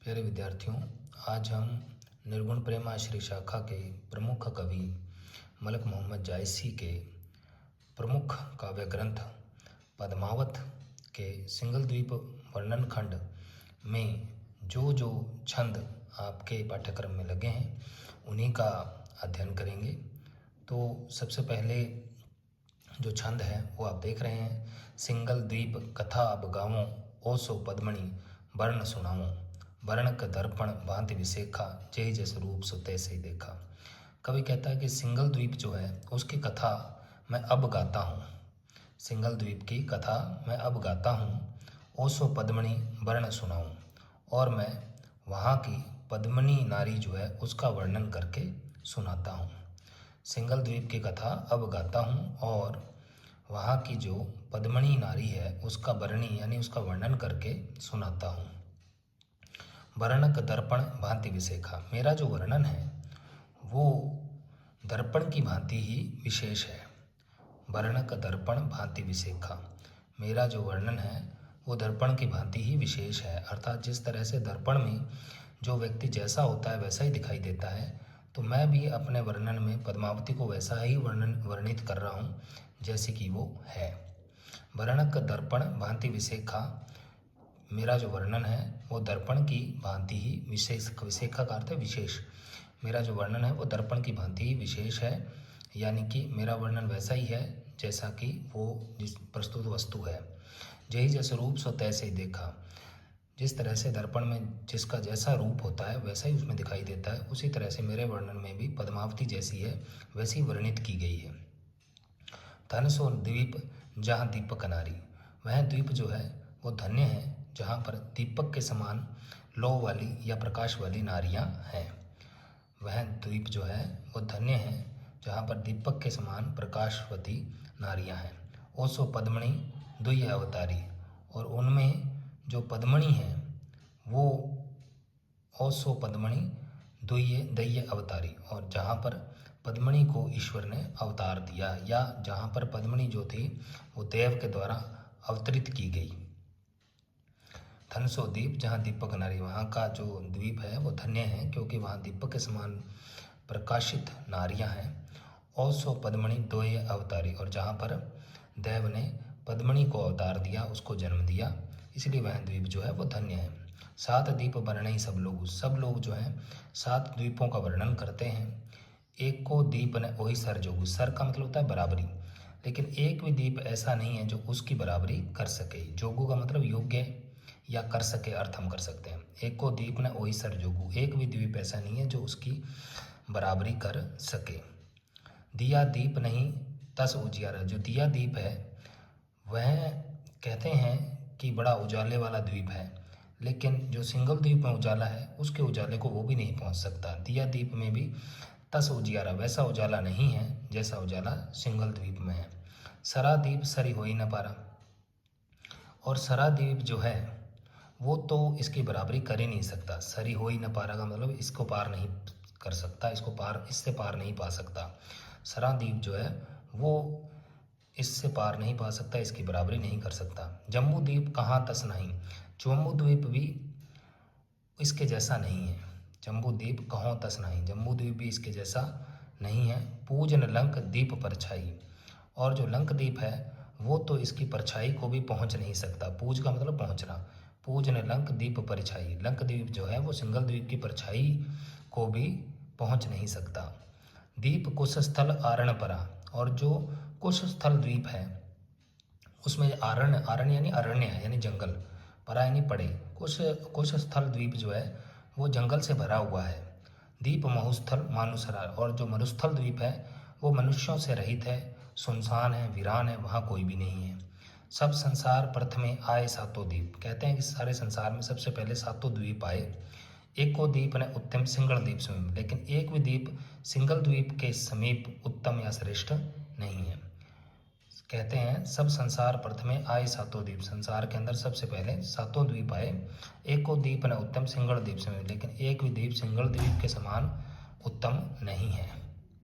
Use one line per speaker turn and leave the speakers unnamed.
प्यारे विद्यार्थियों, आज हम निर्गुण प्रेमाश्रय शाखा के प्रमुख कवि मलक मोहम्मद जायसी के प्रमुख काव्य ग्रंथ पद्मावत के सिंगल द्वीप वर्णन खंड में जो जो छंद आपके पाठ्यक्रम में लगे हैं उन्हीं का अध्ययन करेंगे। तो सबसे पहले जो छंद है वो आप देख रहे हैं। सिंगल द्वीप कथा अब गावों, ओसो पद्मणि वर्ण सुनाऊं। वर्णक दर्पण भांति विशेखा, जय जस रूप सो तैसे ही देखा। कवि कहता है कि सिंगल द्वीप जो है उसकी कथा मैं अब गाता हूँ। सिंगल द्वीप की कथा मैं अब गाता हूँ। ओसो पद्मणि वर्ण सुनाऊं, और मैं वहाँ की पद्मनी नारी जो है उसका वर्णन करके सुनाता हूँ। सिंगल द्वीप की कथा अब गाता हूँ और वहाँ की जो पद्मनी नारी है उसका वर्णी यानी उसका वर्णन करके सुनाता हूँ। वर्णक दर्पण भांति विशेखा, मेरा जो वर्णन है वो दर्पण की भांति ही विशेष है। वर्णक दर्पण भांति विशेखा, मेरा जो वर्णन है वो दर्पण की भांति ही विशेष है। अर्थात जिस तरह से दर्पण में जो व्यक्ति जैसा होता है वैसा ही दिखाई देता है, तो मैं भी अपने वर्णन में पद्मावती को वैसा ही वर्णित कर रहा हूँ जैसे कि वो है। वर्णक दर्पण भांति विशेखा, मेरा जो वर्णन है वो दर्पण की भांति ही विशेष, विशेखा का अर्थ है विशेष। मेरा जो वर्णन है वो दर्पण की भांति ही विशेष है, यानी कि मेरा वर्णन वैसा ही है जैसा कि वो जिस प्रस्तुत वस्तु है। जय जैसे रूप सो तैसे ही देखा, जिस तरह से दर्पण में जिसका जैसा रूप होता है वैसा ही उसमें दिखाई देता है, उसी तरह से मेरे वर्णन में भी पद्मावती जैसी है वैसी वर्णित की गई है। धन सो द्वीप जहाँ दीपक नारी, वह द्वीप जो है वो धन्य है जहाँ पर दीपक के समान लौ वाली या प्रकाश वाली नारियाँ हैं। वह द्वीप जो है वो धन्य है जहाँ पर दीपक के समान प्रकाशवती नारियाँ हैं। ओसो पद्मणि दुय अवतारी, और उनमें जो पद्मणि है वो ओसो पद्मणि दय अवतारी, और जहाँ पर पद्मणि को ईश्वर ने अवतार दिया या जहाँ पर पद्मणि जो थी वो देव के द्वारा अवतरित की गई। धनसो द्वीप जहाँ दीपक नारी, वहाँ का जो द्वीप है वो धन्य है क्योंकि वहाँ दीपक के समान प्रकाशित नारियाँ हैं। ओसो पद्मणि दोय अवतारी, और जहाँ पर देव ने पद्मणि को अवतार दिया, उसको जन्म दिया, इसलिए वह द्वीप जो है वो धन्य है। 7 द्वीप वर्णई सब लोग जो हैं 7 द्वीपों का वर्णन करते हैं। एक को द्वीप ने वही सर जोगु, सर का मतलब होता है बराबरी, लेकिन एक भी द्वीप ऐसा नहीं है जो उसकी बराबरी कर सके। जोगु का मतलब योग्य या कर सके अर्थ हम कर सकते हैं। एक को द्वीप ने वही सर जोगु, एक भी द्वीप ऐसा नहीं है जो उसकी बराबरी कर सके। दिया दीप नहीं तस उजियारा, जो दिया दीप है वह कहते हैं कि बड़ा उजाले वाला द्वीप है, लेकिन जो सिंगल द्वीप में उजाला है उसके उजाले को वो भी नहीं पहुंच सकता। दिया द्वीप में भी तस उजियारा, वैसा उजाला नहीं है जैसा उजाला सिंगल द्वीप में है। सरा द्वीप सरी हो ही न पारा, और सरा द्वीप जो है वो तो इसकी बराबरी कर ही नहीं सकता। सरी हो ही न पारा का मतलब इसको पार नहीं कर सकता, इससे पार नहीं पा सकता। सरा द्वीप जो है वो इससे पार नहीं पा सकता, इसकी बराबरी नहीं कर सकता। जम्बू द्वीप कहाँ तस नहीं, जम्बू द्वीप भी इसके जैसा नहीं है। जम्बू द्वीप कहाँ तस नहीं, जम्बू द्वीप भी इसके जैसा नहीं है। पूजन लंक दीप परछाई, और जो लंक द्वीप है वो तो इसकी परछाई को भी पहुंच नहीं सकता। पूज का मतलब पहुंचना, पूजन लंक दीप परछाई, लंक द्वीप जो है वो सिंगल द्वीप की परछाई को भी पहुंच नहीं सकता। दीप कुश स्थल आरण परा, और जो कुश स्थल द्वीप है उसमें आरण्य यानी अरण्य है यानी जंगल, परा यानी पड़े। कुश स्थल द्वीप जो है वो जंगल से भरा हुआ है। दीप महुस्थल मानुसरा, और जो मरुस्थल द्वीप है वो मनुष्यों से रहित है, सुनसान है, वीरान है, वहाँ कोई भी नहीं है। सब संसार प्रथमे आए सातों द्वीप, कहते हैं कि सारे संसार में सबसे पहले 7 द्वीप आए। एक को द्वीप ने उत्तम सिंगल द्वीप समीप, लेकिन एक भी द्वीप सिंगल द्वीप के समीप उत्तम या श्रेष्ठ नहीं है। कहते हैं सब संसार प्रथमे आए 7 द्वीप, संसार के अंदर सबसे पहले 7 द्वीप आए। एक को द्वीप ने उत्तम सिंगल द्वीप समीप, लेकिन एक भी द्वीप सिंगल द्वीप के समान उत्तम नहीं है।